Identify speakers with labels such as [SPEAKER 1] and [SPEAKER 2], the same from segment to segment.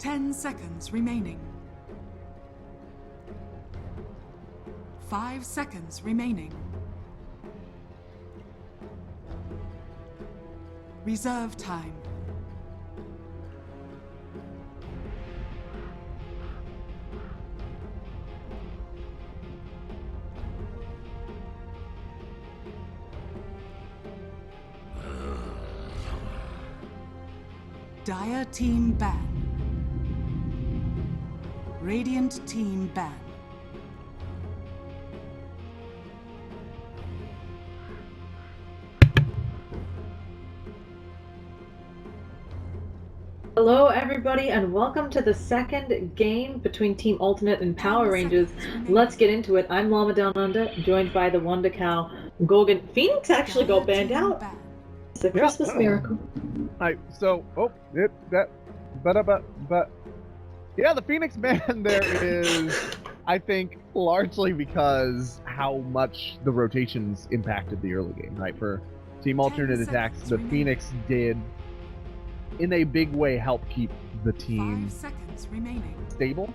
[SPEAKER 1] 10 seconds remaining. 5 seconds remaining. Reserve time. Dire team ban. Radiant team ban.
[SPEAKER 2] Hello everybody and welcome to the second game between Team Alternate and Power Rangers. Let's get into it. I'm Llama Down Under, joined by the Wonder Cow, Gorgon. Phoenix actually got banned out. It's a Christmas miracle.
[SPEAKER 3] But yeah, the Phoenix ban there is, I think, largely because how much the rotations impacted the early game, right? For Team Alternate attacks, the Phoenix did, in a big way, help keep the team stable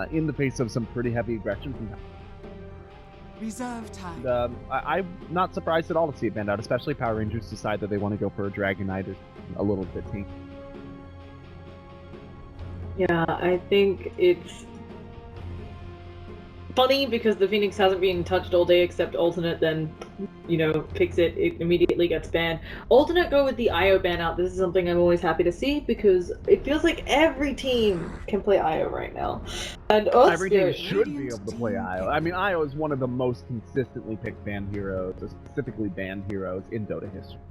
[SPEAKER 3] in the face of some pretty heavy aggression from
[SPEAKER 1] Reserve time.
[SPEAKER 3] I'm not surprised at all to see it banned out, especially Power Rangers decide that they want to go for a Dragon Knight or a little bit tanky.
[SPEAKER 2] Yeah, I think it's funny because the Phoenix hasn't been touched all day except Alternate then, picks it immediately gets banned. Alternate go with the IO ban out. This is something I'm always happy to see because it feels like every team can play IO right now. And
[SPEAKER 3] every team should be able to play IO. I mean, IO is one of the most consistently picked banned heroes, specifically banned heroes in Dota history.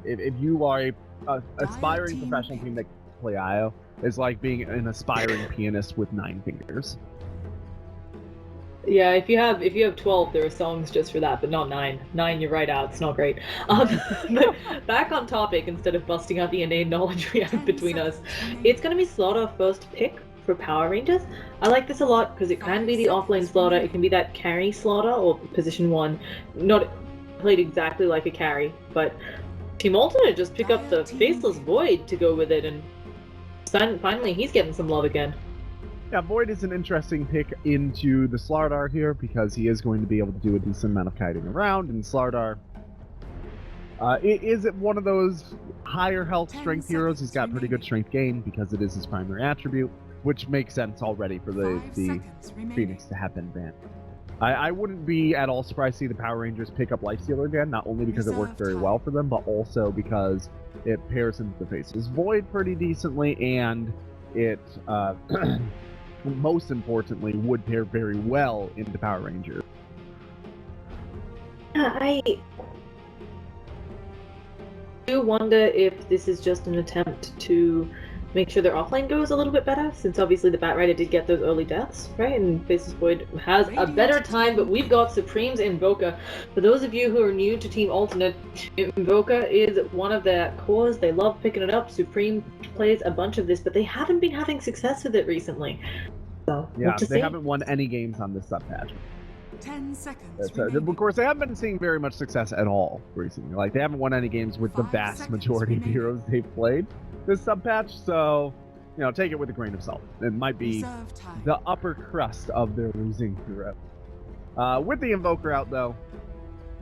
[SPEAKER 3] If you are a aspiring professional team that can play IO, it's like being an aspiring pianist with 9 fingers.
[SPEAKER 2] Yeah, if you have 12, there are songs just for that, but not 9. 9, you're right out. It's not great. But back on topic, instead of busting out the innate knowledge we have between us, it's going to be Slaughter first pick for Power Rangers. I like this a lot because it can be the offlane Slaughter, it can be that carry Slaughter or position 1, not played exactly like a carry, but Team Alternate just pick up the Faceless Void to go with it, and finally he's getting some love again.
[SPEAKER 3] Yeah, Void is an interesting pick into the StarLadder here because he is going to be able to do a decent amount of kiting around, and StarLadder is one of those higher health strength heroes. He's got pretty good strength gain because it is his primary attribute, which makes sense already for the Phoenix to have been banned. I wouldn't be at all surprised to see the Power Rangers pick up Lifestealer again, not only because it worked very well for them, but also because it pairs into the Faceless Void pretty decently, and it, most importantly, would pair very well into Power Rangers.
[SPEAKER 2] I do wonder if this is just an attempt to make sure their offlane goes a little bit better, since obviously the Bat Rider did get those early deaths, right? And Faceless Void has a better time, but we've got Supreme's Invoker. For those of you who are new to Team Alternate, Invoker is one of their cores. They love picking it up. Supreme plays a bunch of this, but they haven't been having success with it recently. So,
[SPEAKER 3] yeah, they haven't won any games on this sub-patch.
[SPEAKER 1] 10 seconds.
[SPEAKER 3] Of course, they haven't been seeing very much success at all recently. Like, they haven't won any games with the vast majority of heroes they've played this sub-patch, so, take it with a grain of salt. It might be the upper crust of their losing hero. With the Invoker out, though,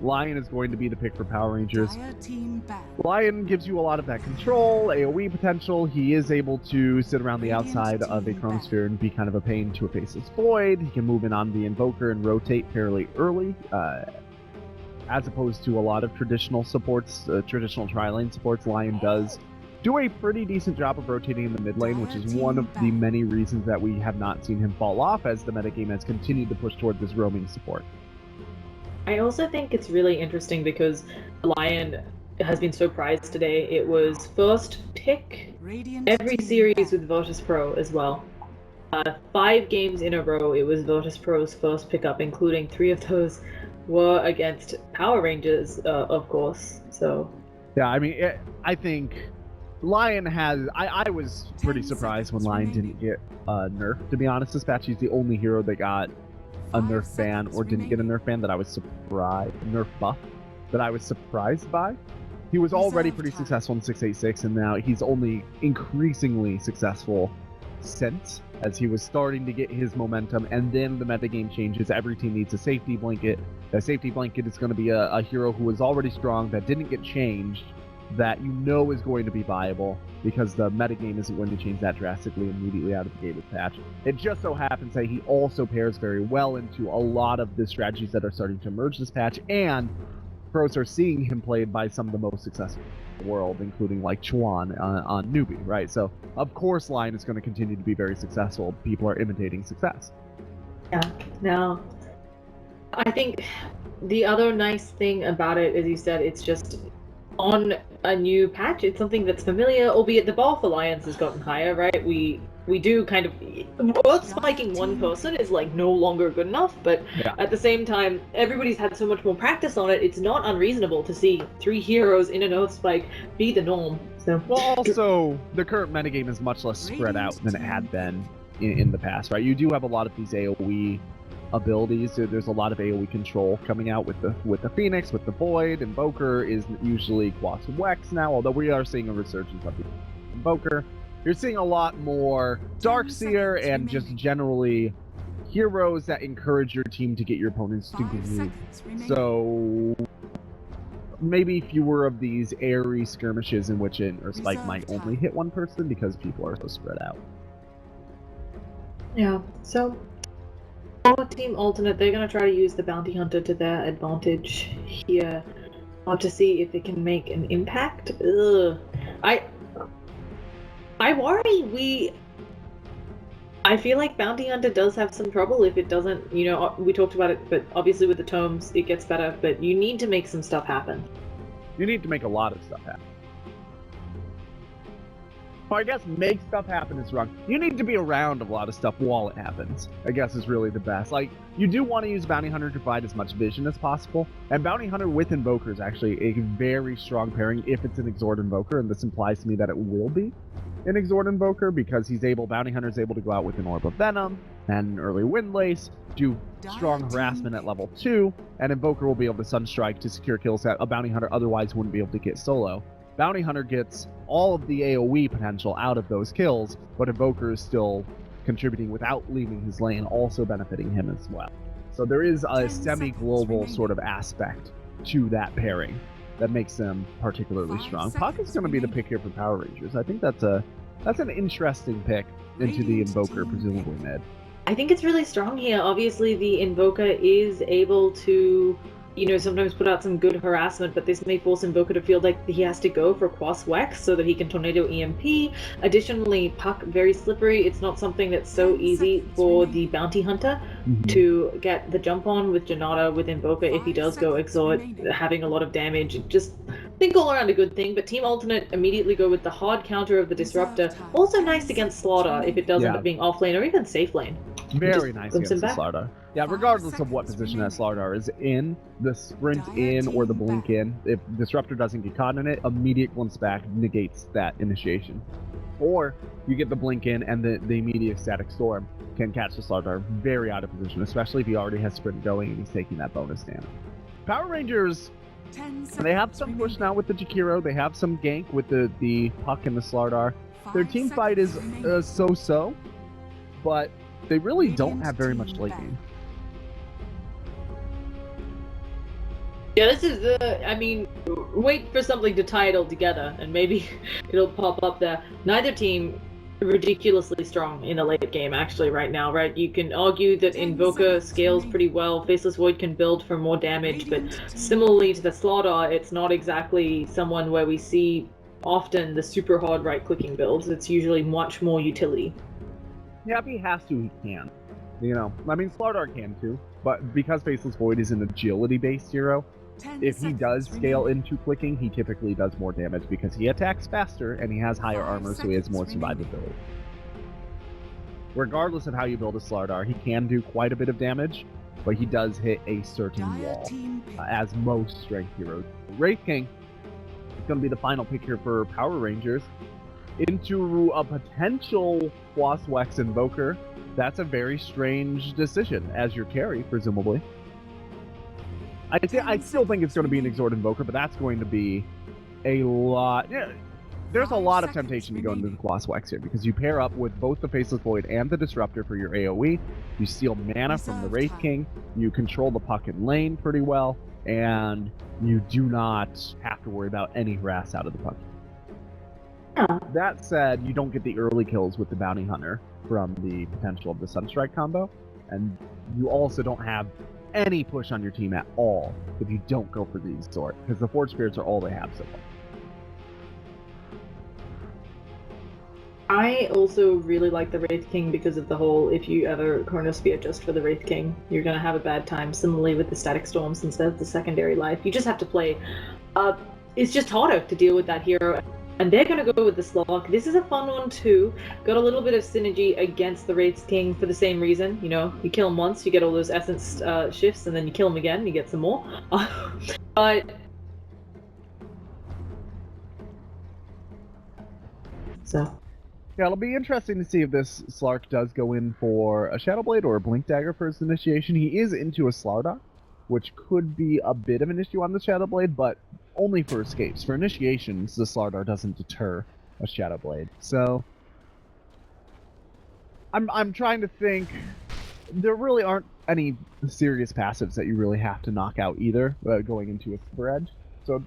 [SPEAKER 3] Lion is going to be the pick for Power Rangers. Lion gives you a lot of that control, AoE potential. He is able to sit around the outside of a Chronosphere and be kind of a pain to a Faceless Void. He can move in on the Invoker and rotate fairly early, as opposed to a lot of traditional supports, traditional tri-lane supports. Lion does do a pretty decent job of rotating in the mid lane, which is one of the many reasons that we have not seen him fall off as the metagame has continued to push toward this roaming support.
[SPEAKER 2] I also think it's really interesting because Lion has been so prized today. It was first pick every series with Virtus Pro as well. 5 games in a row, it was Virtus Pro's first pickup, including 3 of those were against Power Rangers, of course. So
[SPEAKER 3] yeah, I mean, I think Lion has... I was pretty surprised when Lion didn't get nerfed, to be honest. This patch, he's the only hero that got a nerf ban or didn't get a nerf ban that I was surprised, nerf buff, that I was surprised by. He was already pretty successful in 686, and now he's only increasingly successful since, as he was starting to get his momentum, and then the metagame changes. Every team needs a safety blanket. That safety blanket is going to be a hero who is already strong, that didn't get changed, that you know is going to be viable, because the metagame isn't going to change that drastically immediately out of the gate with patch. It just so happens that he also pairs very well into a lot of the strategies that are starting to emerge this patch, and pros are seeing him played by some of the most successful in the world, including like Chuan on Newbie, right? So, of course, line is going to continue to be very successful. People are imitating success.
[SPEAKER 2] Yeah, no. I think the other nice thing about it, as you said, it's just on a new patch. It's something that's familiar, albeit the bar for Lions has gotten higher, right? We do kind of... Earth spiking one person is like no longer good enough, but at the same time, everybody's had so much more practice on it, it's not unreasonable to see 3 heroes in an Earth spike be the norm. So.
[SPEAKER 3] Well, also, the current metagame is much less spread out than it had been in the past, right? You do have a lot of these AoE abilities. There's a lot of AoE control coming out with the Phoenix, with the Void. Invoker is usually Quas Wex now, although we are seeing a resurgence of the Invoker. You're seeing a lot more Darkseer and just generally heroes that encourage your team to get your opponents to group. So maybe fewer of these airy skirmishes in which an Earth Spike might only hit one person because people are so spread out.
[SPEAKER 2] Yeah, so for Team Alternate, they're going to try to use the Bounty Hunter to their advantage here, to see if it can make an impact. I worry I feel like Bounty Hunter does have some trouble if it doesn't, you know, we talked about it, but obviously with the tomes it gets better, but you need to make some stuff happen.
[SPEAKER 3] You need to make a lot of stuff happen. Well, I guess make stuff happen is wrong. You need to be around a lot of stuff while it happens, I guess is really the best. Like, you do want to use Bounty Hunter to provide as much vision as possible, and Bounty Hunter with Invoker is actually a very strong pairing if it's an Exhort Invoker, and this implies to me that it will be an Exhort Invoker, because Bounty Hunter is able to go out with an Orb of Venom and an early Windlace, do strong harassment at level 2, and Invoker will be able to Sunstrike to secure kills that a Bounty Hunter otherwise wouldn't be able to get solo. Bounty Hunter gets all of the AoE potential out of those kills, but Invoker is still contributing without leaving his lane, also benefiting him as well. So there is a semi-global sort of aspect to that pairing that makes them particularly strong. Puck is going to be the pick here for Power Rangers. I think that's an interesting pick into the Invoker, presumably mid.
[SPEAKER 2] I think it's really strong here. Obviously, the Invoker is able to, you know, sometimes put out some good harassment, but this may force Invoker to feel like he has to go for Quas Wex so that he can Tornado EMP. Additionally, Puck, very slippery. It's not something that's so easy for the Bounty Hunter to get the jump on with Janata, with Invoker. If he does go Exhort, having a lot of damage, just think all around a good thing. But Team Alternate immediately go with the hard counter of the Disruptor. Also nice against StarLadder if it does end up being off lane or even safe lane.
[SPEAKER 3] Very nice against the StarLadder. Yeah, regardless of what position that StarLadder is in, the sprint in or the blink in, if Disruptor doesn't get caught in it, immediate glimpse back negates that initiation. Or you get the blink in and the immediate static storm can catch the StarLadder very out of position, especially if he already has sprint going and he's taking that bonus damage. Power Rangers, they have some push now with the Jakiro, they have some gank with the Puck and the StarLadder. Their team fight is so-so, but they really don't have very much late game.
[SPEAKER 2] Yeah, this is I mean, wait for something to tie it all together, and maybe it'll pop up there. Neither team ridiculously strong in the late game, actually, right now, right? You can argue that Invoker scales pretty well, Faceless Void can build for more damage, but similarly to the StarLadder, it's not exactly someone where we see often the super hard right-clicking builds. It's usually much more utility.
[SPEAKER 3] Yeah, if he has to, he can. You know, I mean, StarLadder can too, but because Faceless Void is an agility-based hero, if he does scale into clicking, he typically does more damage because he attacks faster and he has higher armor, so he has more survivability. Regardless of how you build a StarLadder, he can do quite a bit of damage, but he does hit a certain wall, as most strength heroes. Wraith King is going to be the final pick here for Power Rangers. Into a potential Quas Wex Invoker, that's a very strange decision as your carry, presumably. I still think it's going to be an Exhort Invoker, but that's going to be a lot. Yeah, there's a
[SPEAKER 1] 5
[SPEAKER 3] lot of
[SPEAKER 1] seconds
[SPEAKER 3] temptation to go into the
[SPEAKER 1] remaining.
[SPEAKER 3] Quaswax here, because you pair up with both the Faceless Void and the Disruptor for your AoE, you steal mana from the
[SPEAKER 1] Reserve
[SPEAKER 3] Wraith
[SPEAKER 1] time.
[SPEAKER 3] King, you control the puck and lane pretty well, and you do not have to worry about any harass out of the puck.
[SPEAKER 2] Yeah.
[SPEAKER 3] That said, you don't get the early kills with the Bounty Hunter from the potential of the Sunstrike combo, and you also don't have any push on your team at all if you don't go for the Exort, because the Forge Spirits are all they have so far.
[SPEAKER 2] I also really like the Wraith King because of the whole, if you ever Chronosphere just for the Wraith King, you're going to have a bad time. Similarly with the Static Storm, since there's the secondary life. You just have to play. It's just harder to deal with that hero. And they're going to go with the Slog. This is a fun one too. Got a little bit of synergy against the Wraith King for the same reason. You know, you kill him once, you get all those essence shifts, and then you kill him again, you get some more. But... So...
[SPEAKER 3] Yeah, it'll be interesting to see if this Slark does go in for a Shadow Blade or a Blink Dagger for his initiation. He is into a Slardar, which could be a bit of an issue on the Shadow Blade, but only for escapes. For initiations, the Slardar doesn't deter a Shadow Blade. So, I'm trying to think. There really aren't any serious passives that you really have to knock out either, going into a Super Edge. So,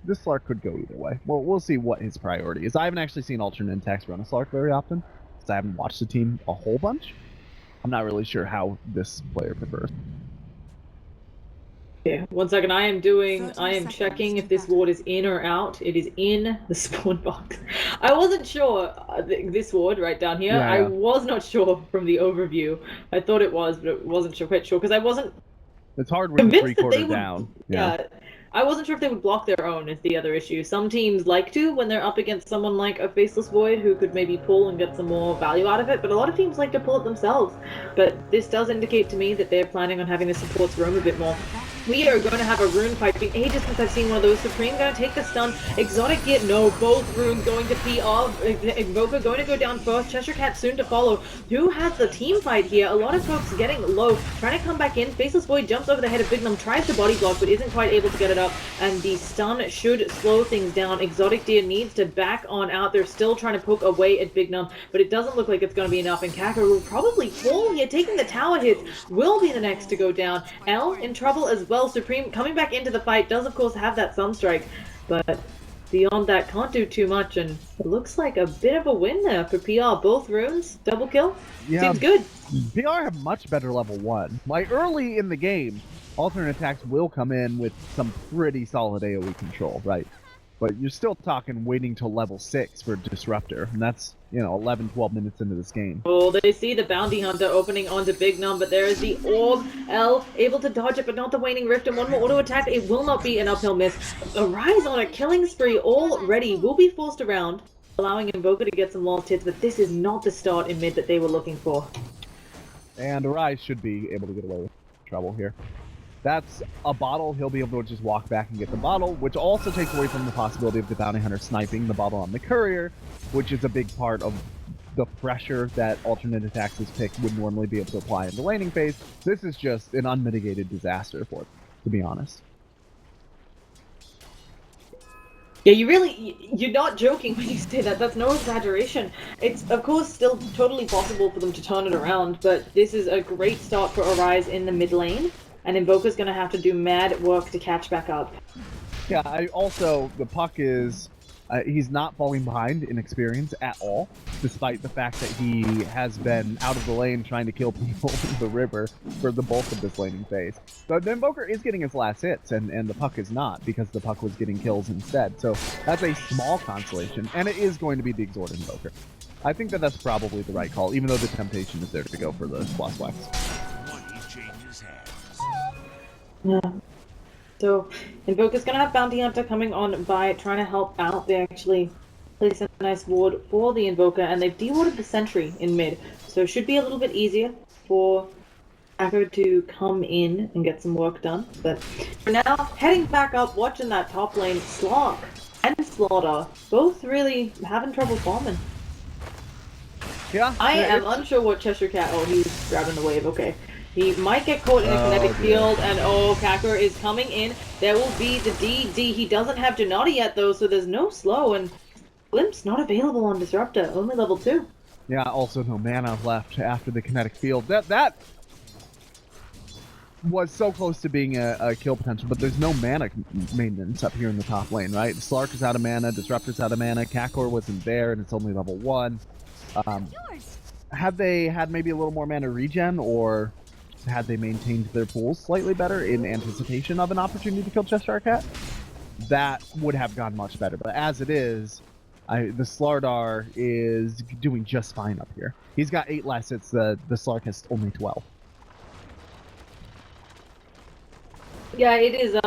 [SPEAKER 3] this Slark could go either way. Well, we'll see what his priority is. I haven't actually seen alternate attacks run a Slark very often, because I haven't watched the team a whole bunch. I'm not really sure how this player prefers.
[SPEAKER 2] Yeah, 1 second. I am checking if this ward is in or out. It is in the spawn box. I wasn't sure. This ward right down here,
[SPEAKER 3] Yeah.
[SPEAKER 2] I was not sure from the overview. I thought it was, but it wasn't quite sure because I wasn't
[SPEAKER 3] It's hard with the
[SPEAKER 2] convinced that they
[SPEAKER 3] 3/4
[SPEAKER 2] would.
[SPEAKER 3] down.
[SPEAKER 2] Yeah. I wasn't sure if they would block their own is the other issue. Some teams like to when they're up against someone like a Faceless Void who could maybe pull and get some more value out of it, but a lot of teams like to pull it themselves. But this does indicate to me that they're planning on having the supports roam a bit more. We are going to have a rune fight. It's been ages since I've seen one of those. Supreme going to take the stun. Exotic Gear, no. Both runes going to PR. Invoker going to go down first. Cheshire Cat soon to follow. Who has the team fight here? A lot of folks getting low. Trying to come back in. Faceless Void jumps over the head of Bignum. Tries to body block, but isn't quite able to get it up. And the stun should slow things down. Exotic Deer needs to back on out. They're still trying to poke away at Bignum, but it doesn't look like it's going to be enough. And Kaka will probably fall here. Taking the tower hits will be the next to go down. L in trouble as well. Supreme coming back into the fight does of course have that Sunstrike, but beyond that can't do too much, and it looks like a bit of a win there for PR. Both runes, double kill.
[SPEAKER 3] Yeah,
[SPEAKER 2] Seems good.
[SPEAKER 3] PR have much better level 1. Like early in the game, alternate attacks will come in with some pretty solid AoE control, right? But you're still talking waiting till level 6 for Disruptor, and that's, 11, 12 minutes into this game.
[SPEAKER 2] Oh, they see the Bounty Hunter opening onto Bignum, but there is the Orb. L able to dodge it, but not the Waning Rift, and one more auto attack. It will not be an uphill miss. Arise on a killing spree already. Will be forced around, allowing Invoker to get some lost hits, but this is not the start in mid that they were looking for.
[SPEAKER 3] And Arise should be able to get away with trouble here. That's a bottle. He'll be able to just walk back and get the bottle, which also takes away from the possibility of the Bounty Hunter sniping the bottle on the Courier, which is a big part of the pressure that alternate attacks' pick would normally be able to apply in the laning phase. This is just an unmitigated disaster for it, to be honest.
[SPEAKER 2] Yeah, you're not joking when you say that. That's no exaggeration. It's, of course, still totally possible for them to turn it around, but this is a great start for Arise in the mid lane. And Invoker's gonna have to do mad work to catch back up.
[SPEAKER 3] Yeah, the puck is, he's not falling behind in experience at all, despite the fact that he has been out of the lane trying to kill people in the river for the bulk of this laning phase. So the Invoker is getting his last hits, and the puck is not, because the puck was getting kills instead. So that's a small consolation, and it is going to be the Exort Invoker. I think that that's probably the right call, even though the temptation is there to go for the Quaswax.
[SPEAKER 2] Yeah. So, Invoker's gonna have Bounty Hunter coming on by trying to help out. They actually place a nice ward for the Invoker, and they've de-warded the Sentry in mid. So it should be a little bit easier for Echo to come in and get some work done. But for now, heading back up, watching that top lane, Slog and Slaughter, both really having trouble farming.
[SPEAKER 3] Yeah.
[SPEAKER 2] I am unsure what Cheshire Cat... Oh, he's grabbing the wave, okay. He might get caught in a kinetic field, and Kacker is coming in. There will be the DD. He doesn't have Janati yet, though, so there's no slow, and Glimpse not available on Disruptor, only level 2.
[SPEAKER 3] Yeah, also no mana left after the kinetic field. That was so close to being a kill potential, but there's no mana maintenance up here in the top lane, right? Slark is out of mana, Disruptor's out of mana, Kakor wasn't there, and it's only level 1. Had they had maybe a little more mana regen, or had they maintained their pools slightly better in anticipation of an opportunity to kill Cheshire Cat, that would have gone much better. But as it is, the StarLadder is doing just fine up here. He's got 8 less, it's the Slark has only 12.
[SPEAKER 2] Yeah, it is,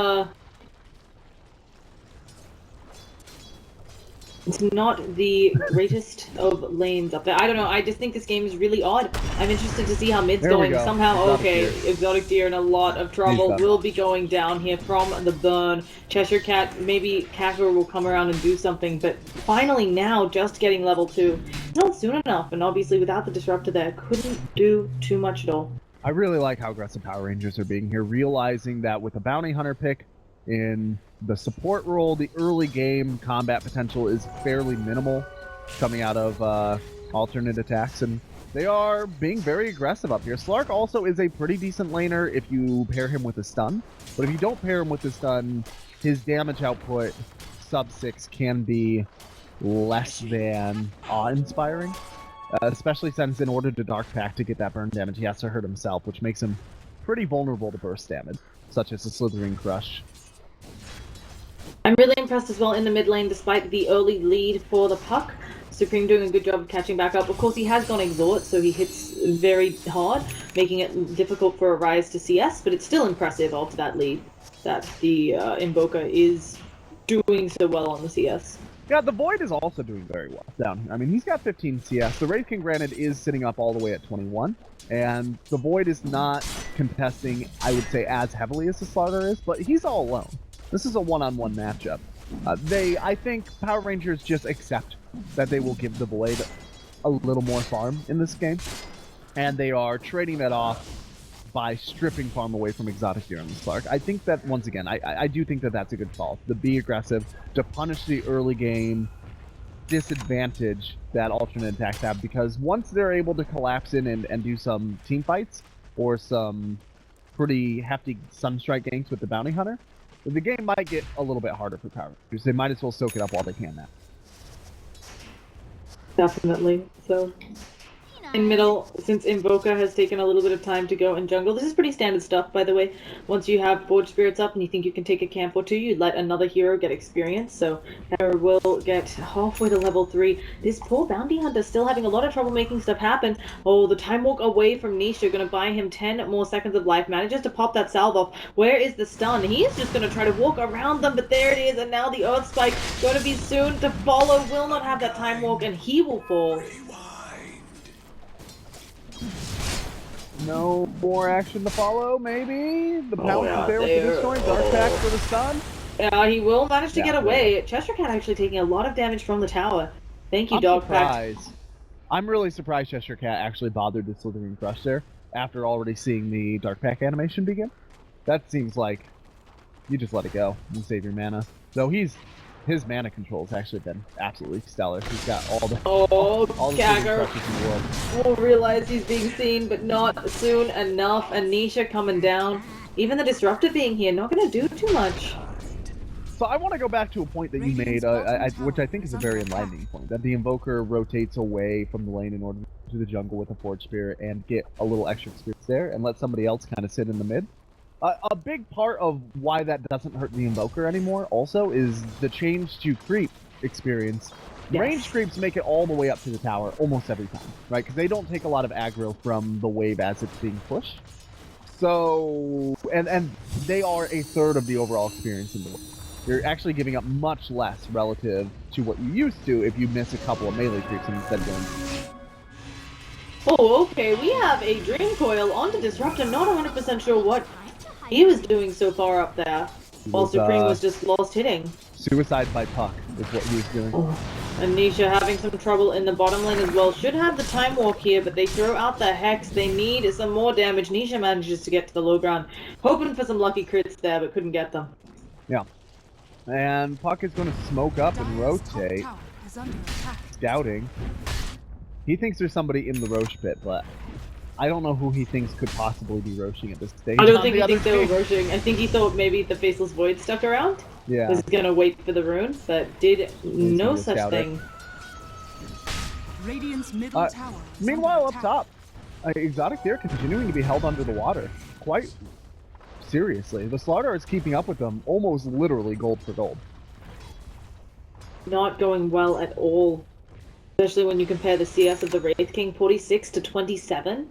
[SPEAKER 2] it's not the greatest of lanes up there. I don't know, I just think this game is really odd. I'm interested to see how mid's
[SPEAKER 3] There we
[SPEAKER 2] going.
[SPEAKER 3] go.
[SPEAKER 2] Somehow,
[SPEAKER 3] Exotic
[SPEAKER 2] okay, Exotic Deer in a lot of trouble. Will be going down here from the burn. Cheshire Cat, maybe Kakor will come around and do something, but finally now, just getting level 2. Not soon enough, and obviously without the Disruptor there, couldn't do too much at all.
[SPEAKER 3] I really like how aggressive Power Rangers are being here, realizing that with a Bounty Hunter pick in the support role, the early game combat potential is fairly minimal coming out of alternate attacks, and they are being very aggressive up here. Slark also is a pretty decent laner if you pair him with a stun, but if you don't pair him with a stun, his damage output sub 6 can be less than awe-inspiring. Especially since in order to Dark Pact to get that burn damage, he has to hurt himself, which makes him pretty vulnerable to burst damage, such as the Slithering Crush.
[SPEAKER 2] I'm really impressed as well in the mid lane, despite the early lead for the Puck. Supreme doing a good job of catching back up. Of course, he has gone Exhort, so he hits very hard, making it difficult for a Rise to CS, but it's still impressive after that lead that the Invoker is doing so well on the CS.
[SPEAKER 3] Yeah, the Void is also doing very well down here. I mean, he's got 15 CS. The Wraith King, granted, is sitting up all the way at 21. And the Void is not contesting, I would say, as heavily as the StarLadder is, but he's all alone. This is a one-on-one matchup. I think Power Rangers just accept that they will give the Void a little more farm in this game. And they are trading that off by stripping farm away from Exotic Deer and the Slark. I think that, once again, I do think that that's a good call. To be aggressive, to punish the early game disadvantage that alternate attacks have, because once they're able to collapse in and do some team fights, or some pretty hefty Sunstrike ganks with the Bounty Hunter, the game might get a little bit harder for Power Rangers. They might as well soak it up while they can now.
[SPEAKER 2] Definitely. So in middle, since Invoker has taken a little bit of time to go in jungle, this is pretty standard stuff, by the way. Once you have Forge Spirits up and you think you can take a camp or two, you let another hero get experience. So Hera will get halfway to level 3. This poor Bounty Hunter still having a lot of trouble making stuff happen. Oh, the Time Walk away from Nisha, going to buy him 10 more seconds of life. Manages to pop that salve off. Where is the stun? He is just going to try to walk around them, but there it is. And now the Earth Spike going to be soon to follow. Will not have that Time Walk, and he will fall.
[SPEAKER 3] No more action to follow, maybe? The pounce is there with the Disjoint, Dark Pact for the stun?
[SPEAKER 2] Yeah, he will manage to get away. Cheshire Cat actually taking a lot of damage from the tower. Thank you, Dog Pact.
[SPEAKER 3] I'm really surprised Cheshire Cat actually bothered to Slithering Crush there, after already seeing the Dark Pact animation begin. That seems like you just let it go and save your mana. Though his mana control has actually been absolutely stellar. He's got all the
[SPEAKER 2] Kakor
[SPEAKER 3] crushes in the world.
[SPEAKER 2] will realize he's being seen, but not soon enough. Anisha coming down. Even the Disruptor being here, not going to do too much.
[SPEAKER 3] So I want to go back to a point that you made, which I think is a very enlightening point, that the Invoker rotates away from the lane in order to the jungle with a Forge Spirit and get a little extra experience there and let somebody else kind of sit in the mid. A big part of why that doesn't hurt the Invoker anymore also is the change to creep experience. Yes. Range creeps make it all the way up to the tower almost every time, right? Because they don't take a lot of aggro from the wave as it's being pushed. So, and they are a third of the overall experience in the wave. You're actually giving up much less relative to what you used to if you miss a couple of melee creeps and instead going...
[SPEAKER 2] Oh, okay, we have a Dream Coil onto Disruptor, not 100% sure what he was doing so far up there, while Supreme was just lost hitting.
[SPEAKER 3] Suicide by Puck is what he was doing.
[SPEAKER 2] Oh. Anisha having some trouble in the bottom lane as well. Should have the Time Walk here, but they throw out the Hex. They need some more damage. Nisha manages to get to the low ground, hoping for some lucky crits there, but couldn't get them.
[SPEAKER 3] Yeah. And Puck is going to smoke up and rotate.
[SPEAKER 1] under attack.
[SPEAKER 3] Scouting. He thinks there's somebody in the Roche pit, but I don't know who he thinks could possibly be roaching at this stage.
[SPEAKER 2] I don't think he thinks they were roaching. I think he thought maybe the Faceless Void stuck around.
[SPEAKER 3] Yeah.
[SPEAKER 2] Was gonna wait for the rune, but did no such thing.
[SPEAKER 1] Radiant's middle tower. is
[SPEAKER 3] Meanwhile,
[SPEAKER 1] under
[SPEAKER 3] up
[SPEAKER 1] attack.
[SPEAKER 3] top, Exotic there continuing to be held under the water. Quite seriously. The StarLadder is keeping up with them, almost literally gold for gold.
[SPEAKER 2] Not going well at all. Especially when you compare the CS of the Wraith King, 46 to 27.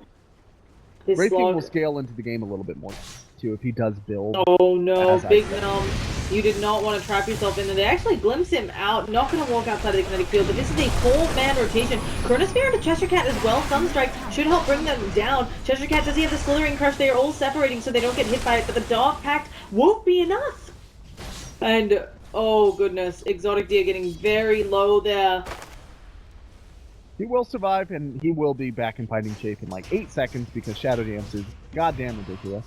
[SPEAKER 2] This
[SPEAKER 3] Wraith King will scale into the game a little bit more, too, if he does build.
[SPEAKER 2] Oh no, Big Gnome. You did not want to trap yourself in there. They actually glimpse him out, not going to walk outside of the kinetic field, but this is a 4-man rotation. Chronosphere into Cheshire Cat as well. Sunstrike should help bring them down. Cheshire Cat, does he have the Slithering Crush? They are all separating so they don't get hit by it, but the Dark Pact won't be enough. And, oh goodness, Exotic Deer getting very low there.
[SPEAKER 3] He will survive, and he will be back in fighting shape in like 8 seconds because Shadow Dance is goddamn ridiculous.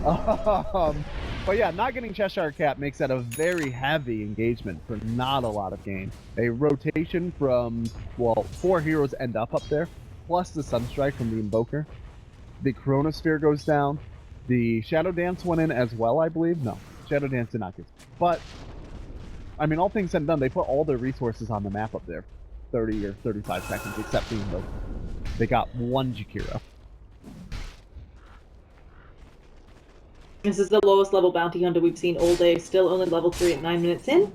[SPEAKER 3] But yeah, not getting Cheshire Cat makes that a very heavy engagement for not a lot of gain. A rotation from, well, 4 heroes end up there, plus the Sunstrike from the Invoker. The Chronosphere goes down. The Shadow Dance went in as well, I believe. No, Shadow Dance did not get. But, I mean, all things said and done, they put all their resources on the map up there. 30 or 35 seconds, except the Invoker. They got 1 Jakiro.
[SPEAKER 2] This is the lowest level bounty hunter we've seen all day, still only level 3 at 9 minutes in.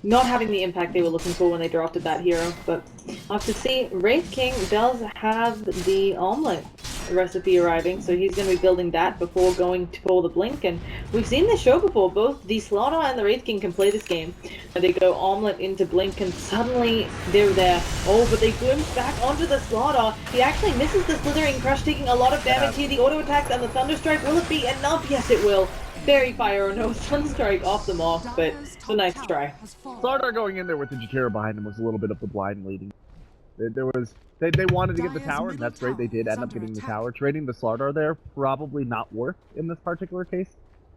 [SPEAKER 2] Not having the impact they were looking for when they drafted that hero, but I'll have to see. Wraith King does have the omelet recipe arriving, so he's going to be building that before going for the Blink, and we've seen this show before. Both the StarLadder and the Wraith King can play this game. They go omelet into Blink, and suddenly they're there. Oh, but they glimpse back onto the StarLadder. He actually misses the Slithering Crush, taking a lot of damage here. The auto attacks and the Thunderstrike, will it be enough? Yes, it will. Fairy Fire, no Sunstrike off the mark, but it's a nice try.
[SPEAKER 3] StarLadder going in there with the Jakiro behind him was a little bit of the blind leading. There was they wanted to get the tower, and that's great. They did end up getting the tower. Trading the StarLadder there probably not worth in this particular case,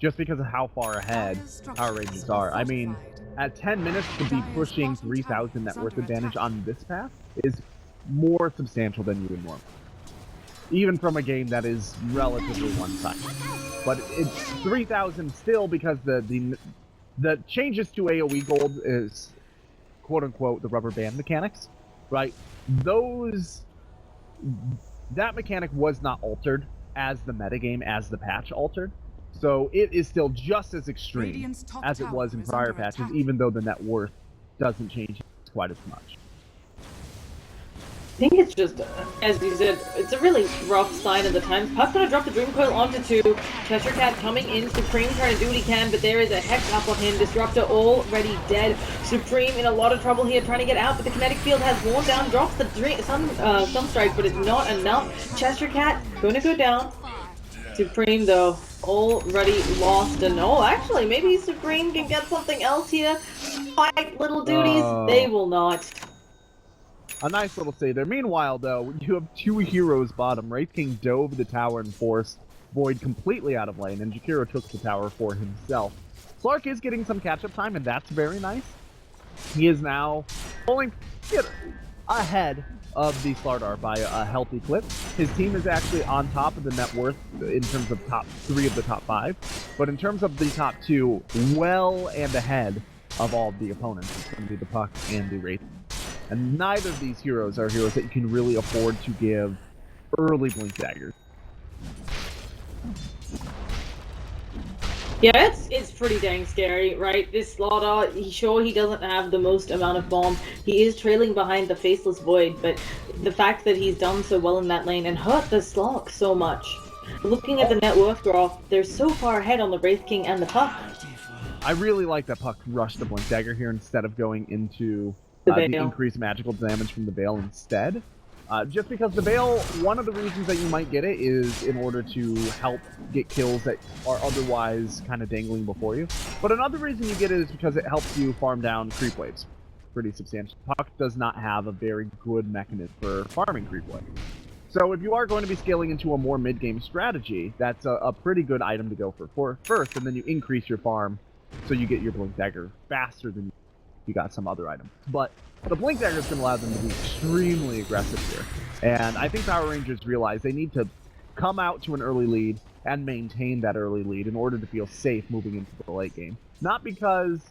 [SPEAKER 3] just because of how far ahead our ratings are. I mean, at 10 minutes to be pushing 3,000 net worth advantage on this path is more substantial than you would normally. Even from a game that is relatively one-sided. But it's 3,000 still because the changes to AoE gold is quote-unquote the rubber band mechanics, right? That mechanic was not altered as the metagame, as the patch altered. So it is still just as extreme as it was in prior patches, even though the net worth doesn't change quite as much.
[SPEAKER 2] I think it's just, as you said, it's a really rough sign of the times. Puck's gonna drop the Dream Coil onto 2. Cheshire Cat coming in. Supreme trying to do what he can, but there is a hex up on him. Disruptor already dead. Supreme in a lot of trouble here, trying to get out, but the kinetic field has worn down. Drops the Sunstrike, but it's not enough. Cheshire Cat gonna go down. Supreme, though, already lost. And oh, actually, maybe Supreme can get something else here. Fight little duties. They will not.
[SPEAKER 3] A nice little save there. Meanwhile, though, you have 2 heroes bottom. Wraith King dove the tower and forced Void completely out of lane, and Jakiro took the tower for himself. Slark is getting some catch-up time, and that's very nice. He is now pulling ahead of the StarLadder by a healthy clip. His team is actually on top of the net worth in terms of top 3 of the top 5, but in terms of the top 2, well and ahead of all of the opponents. It's going to be the Puck and the Wraith. And neither of these heroes are heroes that you can really afford to give early Blink daggers.
[SPEAKER 2] Yeah, it's pretty dang scary, right? This StarLadder, he doesn't have the most amount of bomb. He is trailing behind the Faceless Void, but the fact that he's done so well in that lane and hurt the Slark so much. Looking at the net worth graph, they're so far ahead on the Wraith King and the Puck.
[SPEAKER 3] I really like that Puck rushed the Blink dagger here instead of going into the increased magical damage from the Veil instead. Just because the Veil, one of the reasons that you might get it is in order to help get kills that are otherwise kind of dangling before you. But another reason you get it is because it helps you farm down creep waves pretty substantially. Puck does not have a very good mechanism for farming creep waves. So if you are going to be scaling into a more mid-game strategy, that's a pretty good item to go for first, and then you increase your farm so you get your Blink Dagger faster than you. you got some other item. But the Blink Dagger is going to allow them to be extremely aggressive here. And I think Power Rangers realize they need to come out to an early lead and maintain that early lead in order to feel safe moving into the late game. Not because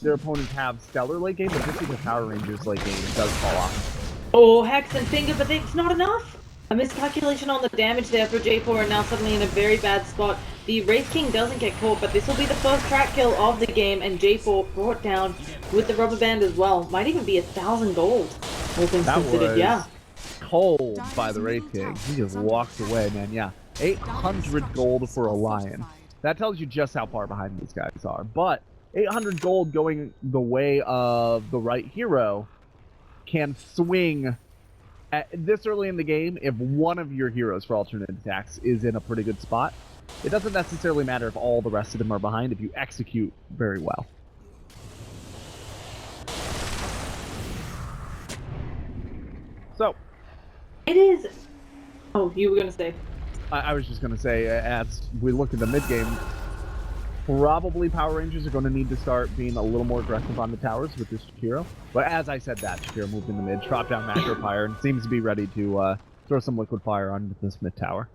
[SPEAKER 3] their opponents have stellar late game, but just because Power Rangers late game does fall off.
[SPEAKER 2] Oh, Hex and Finger, but it's not enough! A miscalculation on the damage there for J4, and now suddenly in a very bad spot. The Wraith King doesn't get caught, but this will be the first track kill of the game, and J4 brought down with the rubber band as well. Might even be 1,000 gold, all things considered, yeah.
[SPEAKER 3] Cold by the Wraith King. He just walked away, man. Yeah, 800 gold for a Lion. That tells you just how far behind these guys are. But 800 gold going the way of the right hero can swing at this early in the game. If one of your heroes for alternate attacks is in a pretty good spot, it doesn't necessarily matter if all the rest of them are behind if you execute very well. So,
[SPEAKER 2] it is... Oh, you were going to say...
[SPEAKER 3] I was just going to say, as we look at the mid-game, probably Power Rangers are going to need to start being a little more aggressive on the towers with this Shakiro. But as I said that, Shakiro moved in the mid, dropped down Macro Fire, and seems to be ready to throw some Liquid Fire on this mid tower.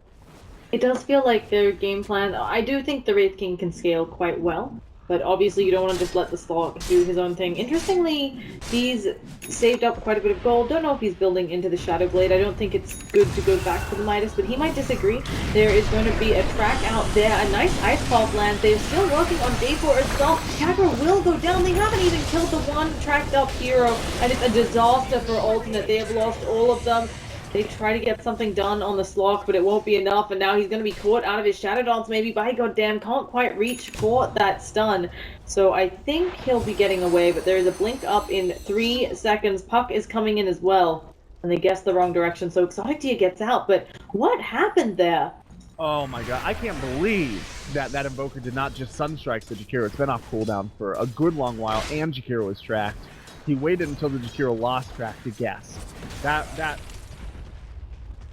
[SPEAKER 2] It does feel like their game plan... I do think the Wraith King can scale quite well, but obviously you don't want to just let the Slog do his own thing. Interestingly, he's saved up quite a bit of gold. Don't know if he's building into the Shadow Blade. I don't think it's good to go back to the Midas, but he might disagree. There is going to be a track out there, a nice Ice Pulse land. They're still working on J4 as well. Kagra will go down. They haven't even killed the one tracked up hero, and it's a disaster for Alternate. They have lost all of them. They try to get something done on the Slog, but it won't be enough, and now he's going to be caught out of his Shadow Dance maybe. By goddamn, can't quite reach for that stun. So I think he'll be getting away, but there is a blink up in 3 seconds. Puck is coming in as well, and they guessed the wrong direction, so Exotic Deer gets out. But what happened there?
[SPEAKER 3] Oh my god, I can't believe that Invoker did not just Sunstrike the Jakiro. It's been off cooldown for a good long while, and Jakiro was tracked. He waited until the Jakiro lost track to guess. That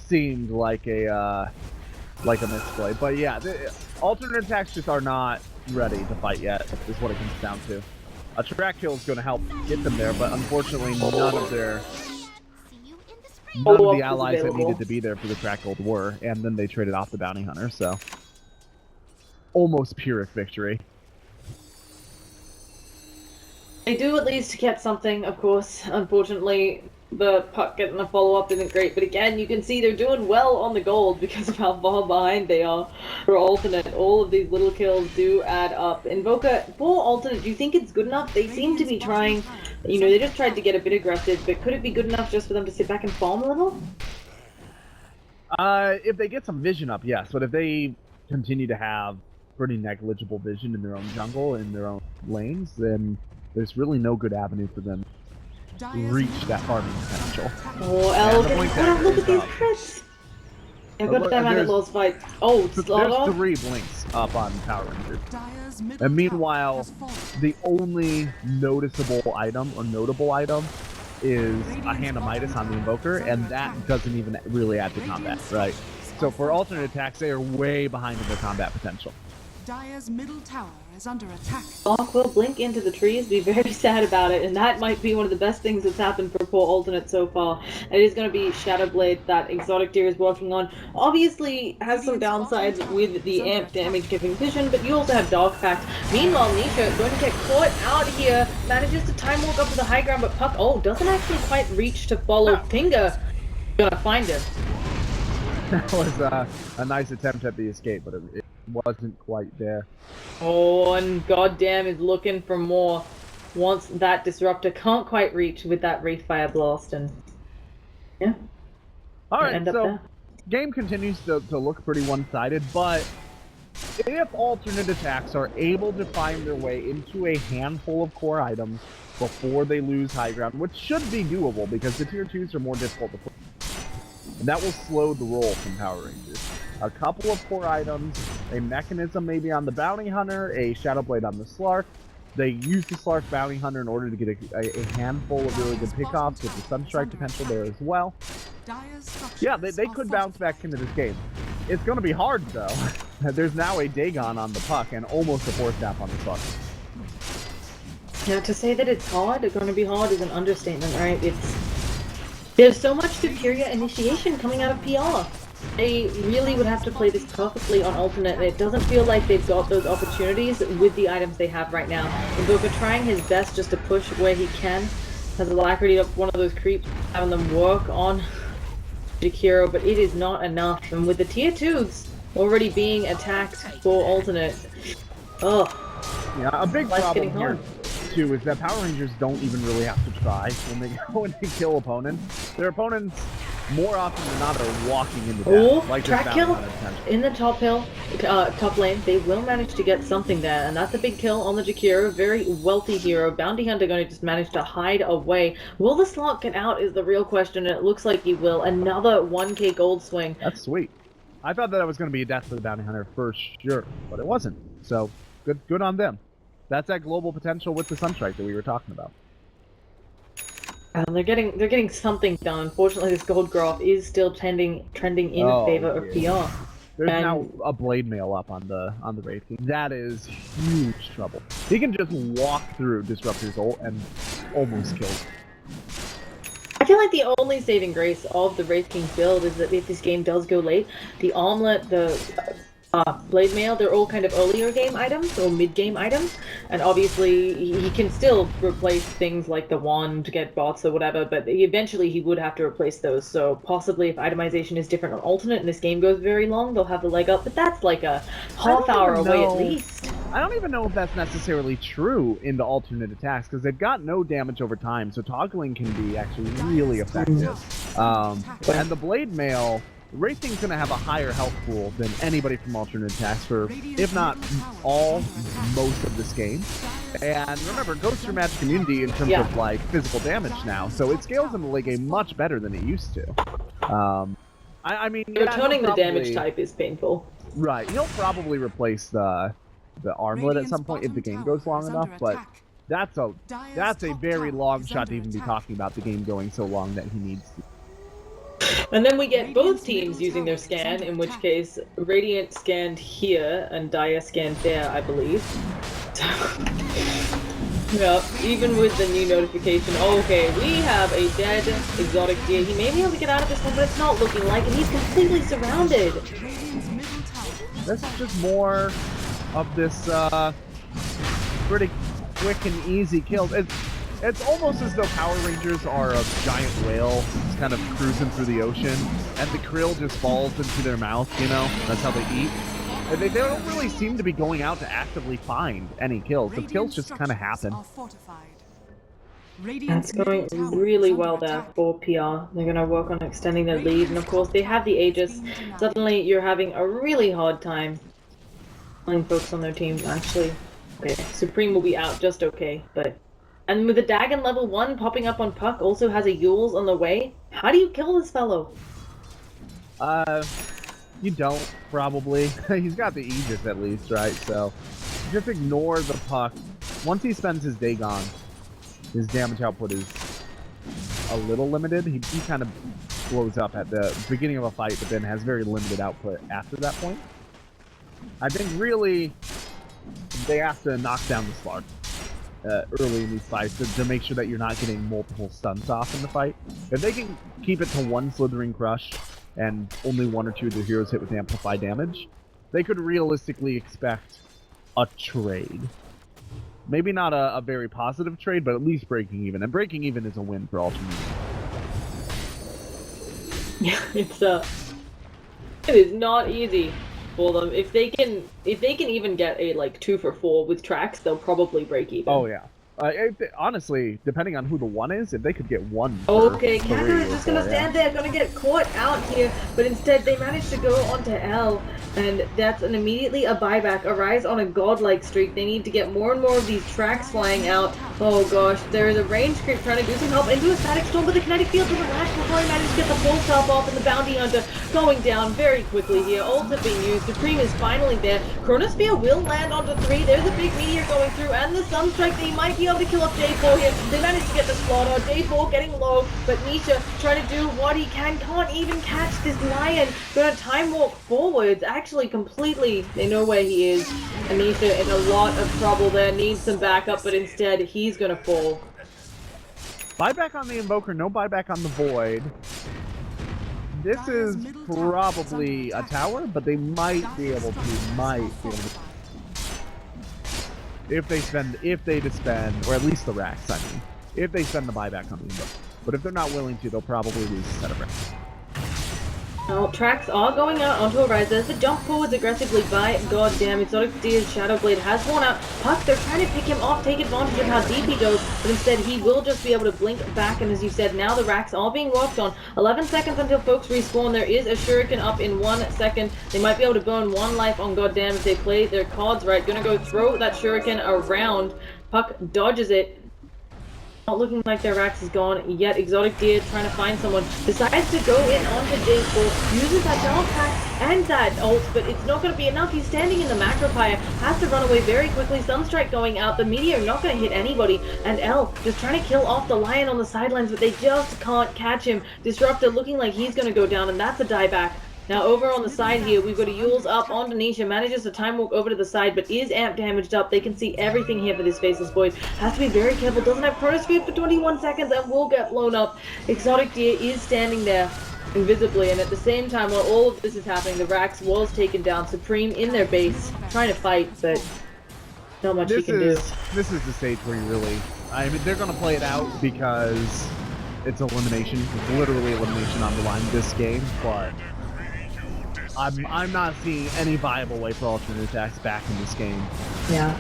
[SPEAKER 3] seemed like a misplay, but yeah, alternate attacks just are not ready to fight yet, is what it comes down to. A track kill is going to help get them there, but unfortunately none of the allies that needed to be there for the track gold were, and then they traded off the bounty hunter, so almost Pyrrhic victory.
[SPEAKER 2] They do at least get something, of course. Unfortunately, the Puck getting a follow-up isn't great, but again, you can see they're doing well on the gold because of how far behind they are for Alternate. All of these little kills do add up. Invoker, for Alternate, do you think it's good enough? They seem to be trying, you know, they just tried to get a bit aggressive, but could it be good enough just for them to sit back and farm a little?
[SPEAKER 3] If they get some vision up, yes, but if they continue to have pretty negligible vision in their own jungle, in their own lanes, then there's really no good avenue for them reach that farming potential.
[SPEAKER 2] Oh, Elgin, look at these crits! I've got them out of those fights. Oh,
[SPEAKER 3] there's 3 blinks up on Power Rangers. And meanwhile, the only noticeable item, or notable item, is a Hand of Midas on the Invoker, and that doesn't even really add to combat, right? So for alternate attacks, they are way behind in their combat potential.
[SPEAKER 1] Dire's middle tower is under attack.
[SPEAKER 2] Slog will blink into the trees, be very sad about it, and that might be one of the best things that's happened for poor Alternate so far. It is going to be Shadow Blade that Exotic Deer is working on. Obviously, has some downsides with the amp damage giving vision, but you also have Dog Pact. Meanwhile, Nisha is going to get caught out here, manages to time walk up to the high ground, but Puck, doesn't actually quite reach to follow Finger. Gonna find him.
[SPEAKER 3] That was a nice attempt at the escape, but it wasn't quite there.
[SPEAKER 2] Oh, and goddamn is looking for more. Once that Disruptor can't quite reach with that Wraith Fire Blast, and yeah.
[SPEAKER 3] Alright, so game continues to look pretty one-sided, but if alternate attacks are able to find their way into a handful of core items before they lose high ground, which should be doable because the tier 2s are more difficult to put, and that will slow the roll from Power Rangers. A couple of core items, a mechanism maybe on the Bounty Hunter, a Shadow Blade on the Slark. They use the Slark Bounty Hunter in order to get a handful of really good pickoffs with the Sunstrike potential there as well. Yeah, they could bounce back into this game. It's going to be hard, though. There's now a Dagon on the Puck and almost a Force Staff on the Slark.
[SPEAKER 2] Yeah, to say that it's hard, it's going to be hard is an understatement, right? There's so much superior initiation coming out of PR. They really would have to play this perfectly on alternate, and it doesn't feel like they've got those opportunities with the items they have right now. Invoker trying his best just to push where he can, has alacrity of one of those creeps, having them work on Jakiro, but it is not enough. And with the tier 2s already being attacked for alternate, oh,
[SPEAKER 3] Yeah, a big problem here
[SPEAKER 2] hard.
[SPEAKER 3] too is that Power Rangers don't even really have to try when they go and they kill opponents. Their opponents, more often than not, are walking into death. Like
[SPEAKER 2] track kill in the top hill, top lane. They will manage to get something there, and that's a big kill on the Jakiro. Very wealthy hero. Bounty Hunter going to just manage to hide away. Will the slot get out is the real question, and it looks like he will. Another 1k gold swing.
[SPEAKER 3] That's sweet. I thought that was going to be a death for the Bounty Hunter for sure, but it wasn't. So good on them. That's that global potential with the Sunstrike that we were talking about.
[SPEAKER 2] They're getting something done. Unfortunately, this gold graph is still trending in favor of PR.
[SPEAKER 3] There's now a blade mail up on the Wraith King. That is huge trouble. He can just walk through Disruptor's ult and almost kill him.
[SPEAKER 2] I feel like the only saving grace of the Wraith King build is that if this game does go late, the Armlet, the Blade Mail, they're all kind of earlier game items or mid-game items, and obviously he can still replace things like the wand to get bots or whatever, but eventually he would have to replace those, so possibly if itemization is different on alternate and this game goes very long, they'll have the leg up, but that's like a half hour away at least.
[SPEAKER 3] I don't even know if that's necessarily true in the alternate attacks, because they've got no damage over time, so toggling can be actually really effective. And the Blade Mail, Wraith King's going to have a higher health pool than anybody from alternate attacks for, if not all, most of this game. And remember, it goes through Magic Community in terms of like physical damage now, so it scales in the late game much better than it used to. I mean,
[SPEAKER 2] returning the damage type is painful.
[SPEAKER 3] Right, he'll probably replace the armlet at some point if the game goes long enough, but that's a very long shot to even be talking about the game going so long that he needs to.
[SPEAKER 2] And then we get both teams using their scan, in which case Radiant scanned here and Dia scanned there, I believe. Yeah, even with the new notification, okay, we have a dead exotic deer. He may be able to get out of this one, but it's not looking like it. He's completely surrounded.
[SPEAKER 3] This is just more of this pretty quick and easy kills. It's almost as though Power Rangers are a giant whale just kind of cruising through the ocean, and the krill just falls into their mouth, you know? That's how they eat. And they don't really seem to be going out to actively find any kills. The kills just kind of happen.
[SPEAKER 2] That's going really well there for PR. They're going to work on extending their lead, and of course they have the Aegis. Suddenly you're having a really hard time playing folks on their team, actually. Okay, Supreme will be out just okay, but... And with the Dagon level 1 popping up on Puck, also has a Yules on the way. How do you kill this fellow?
[SPEAKER 3] You don't, probably. He's got the Aegis at least, right? So, just ignore the Puck. Once he spends his Dagon, his damage output is a little limited. He kind of blows up at the beginning of a fight, but then has very limited output after that point. I think really, they have to knock down the Slark. Early in these fights to make sure that you're not getting multiple stunts off in the fight. If they can keep it to one Slithering Crush and only one or two of their heroes hit with amplified damage, they could realistically expect a trade. Maybe not a very positive trade, but at least breaking even. And breaking even is a win for alternate.
[SPEAKER 2] Yeah, it is not easy for them. If they can even get a like 2 for 4 with tracks, they'll probably break even.
[SPEAKER 3] Oh yeah. Honestly, depending on who the one is, if they could get one.
[SPEAKER 2] Okay, Cather is just gonna stand there, gonna get caught out here, but instead they managed to go onto L, and that's immediately a buyback. Arise on a godlike streak. They need to get more and more of these tracks flying out. Oh gosh, there is a range creep trying to do some help into a static storm, but the kinetic field doesn't last before he managed to get the full stop off, and the Bounty Hunter going down very quickly here. Ult have been used. Supreme is finally there. Chronosphere will land onto 3. There's a big meteor going through, and the Sunstrike. They might be able to kill up J4 here. They managed to get the slaughter. J4 getting low, but Nisha trying to do what he can. Can't even catch this lion. Gonna time walk forwards. Actually, completely. They know where he is. Anisha in a lot of trouble there. Needs some backup, but instead he's he's gonna fall.
[SPEAKER 3] Buyback on the Invoker, no buyback on the Void. This is probably a tower, but they might be able to, if they spend, or at least the racks, I mean. If they spend the buyback on the Invoker. But if they're not willing to, they'll probably lose a set of racks.
[SPEAKER 2] Now, tracks are going out onto a rise. There's the jump forwards aggressively by goddamn Exotic Deer's Shadow Blade has worn out. Puck, they're trying to pick him off, take advantage of how deep he goes, but instead he will just be able to blink back, and as you said, now the racks are being worked on. 11 seconds until folks respawn. There is a shuriken up in 1 second. They might be able to burn 1 life on goddamn if they play their cards right. Gonna go throw that shuriken around. Puck dodges it. Not looking like their Rax is gone yet. Exotic Deer trying to find someone. Decides to go in onto J4. Uses that down pack and that ult, but it's not going to be enough. He's standing in the macro pyre. Has to run away very quickly. Sunstrike going out. The Meteor not going to hit anybody. And L just trying to kill off the Lion on the sidelines, but they just can't catch him. Disruptor looking like he's going to go down, and that's a dieback. Now over on the side here, we've got a Yule's up on Denisha, manages to time walk over to the side, but is amp damaged up. They can see everything here for this Faceless Void. Has to be very careful, doesn't have Chronosphere for 21 seconds and will get blown up. Exotic Deer is standing there invisibly, and at the same time while all of this is happening, the Rax was taken down. Supreme in their base, trying to fight, but not much he can do.
[SPEAKER 3] This is the stage where you really, I mean, they're going to play it out because it's elimination. It's literally elimination on the line this game, but I'm not seeing any viable way for alternate attacks back in this game.
[SPEAKER 2] Yeah.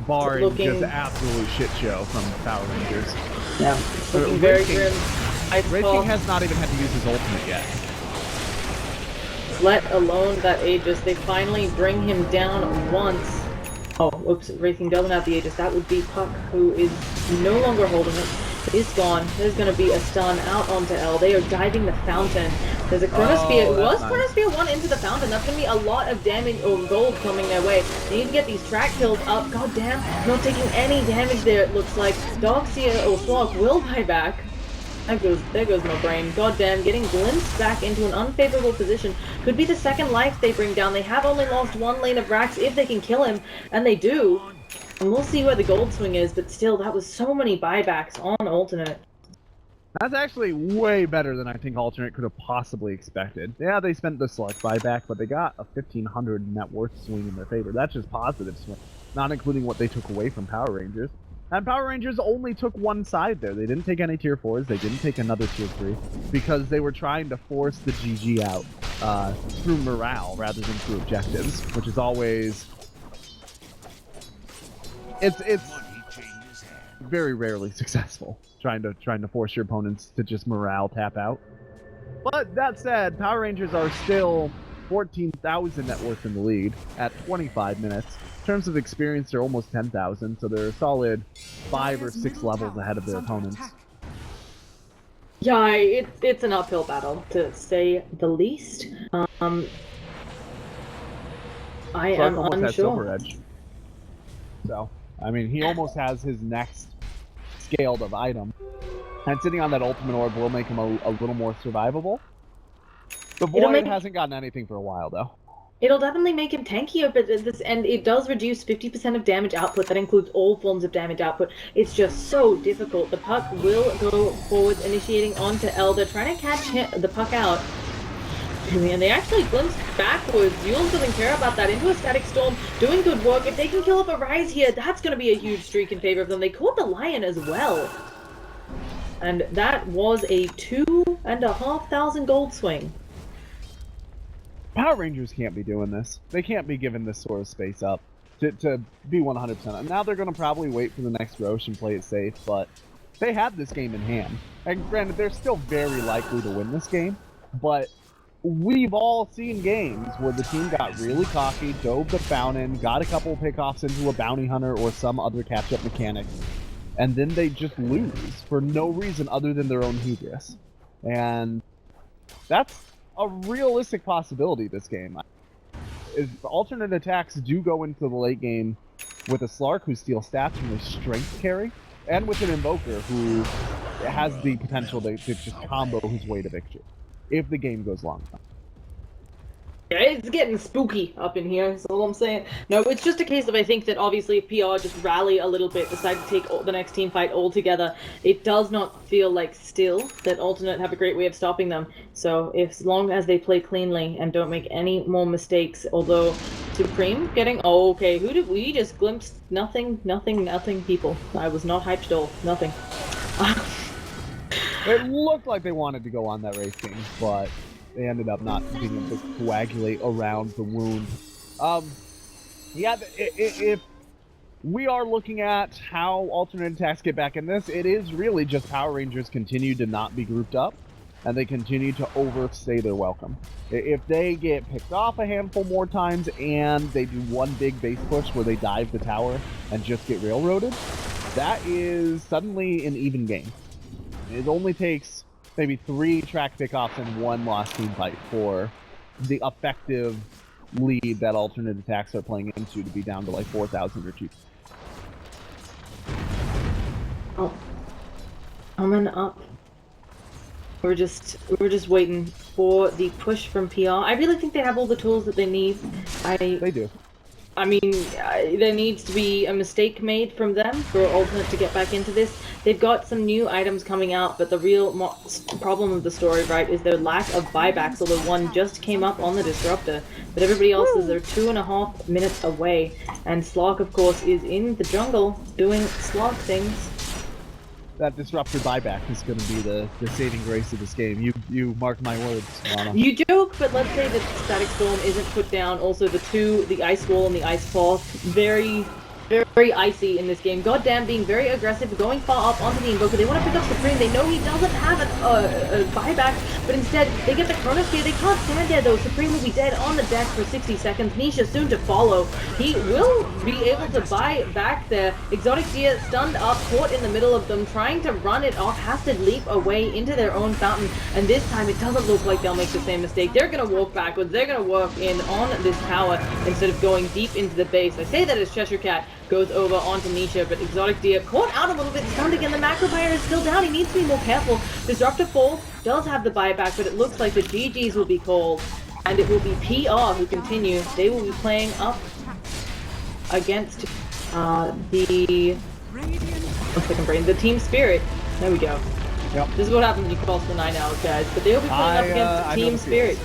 [SPEAKER 3] Barring just an absolute shit show from Power Rangers.
[SPEAKER 2] Yeah. Looking very grim.
[SPEAKER 3] Red King has not even had to use his ultimate yet.
[SPEAKER 2] Let alone that Aegis. They finally bring him down once. Oh, oops. Red King doesn't have the Aegis. That would be Puck, who is no longer holding it. It's gone. There's going to be a stun out onto L. They are diving the fountain. There's a Chronosphere. Chronosphere 1 into the fountain? That's going to be a lot of damage or gold coming their way. They need to get these track kills up. God damn, not taking any damage there, it looks like. Doxia or Slog will buy back. There goes my brain. God damn, getting glimpsed back into an unfavorable position. Could be the second life they bring down. They have only lost 1 lane of Rax if they can kill him, and they do. And we'll see where the gold swing is, but still, that was so many buybacks on alternate.
[SPEAKER 3] That's actually way better than I think alternate could have possibly expected. Yeah, they spent the select buyback, but they got a 1,500 net worth swing in their favor. That's just positive swing, not including what they took away from Power Rangers. And Power Rangers only took one side there. They didn't take any tier 4s. They didn't take another tier 3 because they were trying to force the GG out through morale rather than through objectives, which is always... It's very rarely successful trying to force your opponents to just morale tap out. But that said, Power Rangers are still 14,000 net worth in the lead at 25 minutes. In terms of experience, they're almost 10,000, so they're a solid 5 or 6 levels ahead of their opponents.
[SPEAKER 2] Yeah, it's an uphill battle, to say the least. I am
[SPEAKER 3] almost has
[SPEAKER 2] unsure.
[SPEAKER 3] Silver Edge. So, I mean, he almost has his next scaled of item. And sitting on that ultimate orb will make him a little more survivable. The Void hasn't gotten anything for a while, though.
[SPEAKER 2] It'll definitely make him tankier, but and it does reduce 50% of damage output. That includes all forms of damage output. It's just so difficult. The Puck will go forwards, initiating onto L. They're trying to catch the Puck out. And they actually glimpsed backwards. Yules doesn't care about that. Into a Static Storm, doing good work. If they can kill up a Rise here, that's going to be a huge streak in favor of them. They caught the Lion as well. And that was a 2,500 gold swing.
[SPEAKER 3] Power Rangers can't be doing this. They can't be giving this sort of space up to be 100%. And now they're going to probably wait for the next Roche and play it safe, but they have this game in hand. And granted, they're still very likely to win this game, but we've all seen games where the team got really cocky, dove the fountain, got a couple pickoffs into a bounty hunter or some other catch-up mechanic, and then they just lose for no reason other than their own hubris. And that's a realistic possibility this game. If alternate attacks do go into the late game with a Slark who steals stats from his strength carry, and with an Invoker who has the potential to just combo his way to victory, if the game goes long enough.
[SPEAKER 2] Yeah, it's getting spooky up in here, is all I'm saying. No, it's just a case of, I think that obviously if PR just rally a little bit, decide to take the next team fight all together, it does not feel like still that Alternate have a great way of stopping them. So as long as they play cleanly and don't make any more mistakes, although Supreme getting, oh, okay, who did we just glimpse? Nothing people. I was not hyped at all. Nothing.
[SPEAKER 3] It looked like they wanted to go on that race game, but they ended up not being able to coagulate around the wound. Yeah, if we are looking at how alternate attacks get back in this, it is really just Power Rangers continue to not be grouped up, and they continue to overstay their welcome. If they get picked off a handful more times, and they do one big base push where they dive the tower and just get railroaded, that is suddenly an even game. It only takes maybe 3 track pickoffs and 1 lost team fight for the effective lead that alternate attacks are playing into to be down to like 4,000 or 2.
[SPEAKER 2] Oh, coming up. We're just waiting for the push from PR. I really think they have all the tools that they need.
[SPEAKER 3] They do.
[SPEAKER 2] I mean, there needs to be a mistake made from them for Alternate to get back into this. They've got some new items coming out, but the real problem of the story, right, is their lack of buybacks, although one just came up on the Disruptor. But everybody else is, they're 2.5 minutes away. And Slog, of course, is in the jungle doing Slog things.
[SPEAKER 3] That Disruptor buyback is going to be the saving grace of this game. You mark my words, Lana.
[SPEAKER 2] You joke, but let's say that Static Storm isn't put down. Also, the Ice Wall and the Ice Paw, very icy in this game. Goddamn, being very aggressive, going far up onto the Invoker. They want to pick up Supreme. They know he doesn't have a buyback, but instead they get the Chronosphere. They can't stand there though. Supreme will be dead on the deck for 60 seconds. Nisha soon to follow. He will be able to buy back there. Exotic Deer stunned up, caught in the middle of them, trying to run it off, has to leap away into their own fountain, and this time it doesn't look like they'll make the same mistake. They're gonna walk backwards. They're gonna walk in on this tower instead of going deep into the base. I say that as Cheshire Cat goes over onto Nisha, but Exotic Deer caught out a little bit, stunned again. The Macro Fire is still down. He needs to be more careful. Disruptor Fall does have the buyback, but it looks like the GGs will be called, and it will be PR who continue. They will be playing up against the Team Spirit. There we go.
[SPEAKER 3] Yep.
[SPEAKER 2] This is what happens when you cross the 9 hours, guys. But they will be playing up against Team Spirit.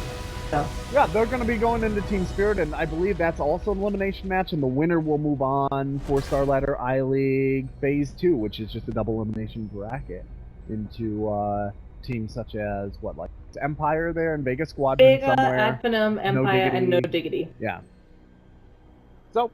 [SPEAKER 2] So.
[SPEAKER 3] Yeah, they're going to be going into Team Spirit, and I believe that's also an elimination match, and the winner will move on for StarLadder I-League Phase 2, which is just a double elimination bracket into teams such as, what, like Empire there and Vega Squadron somewhere.
[SPEAKER 2] Adphenum, Empire, and No Diggity.
[SPEAKER 3] Yeah. So,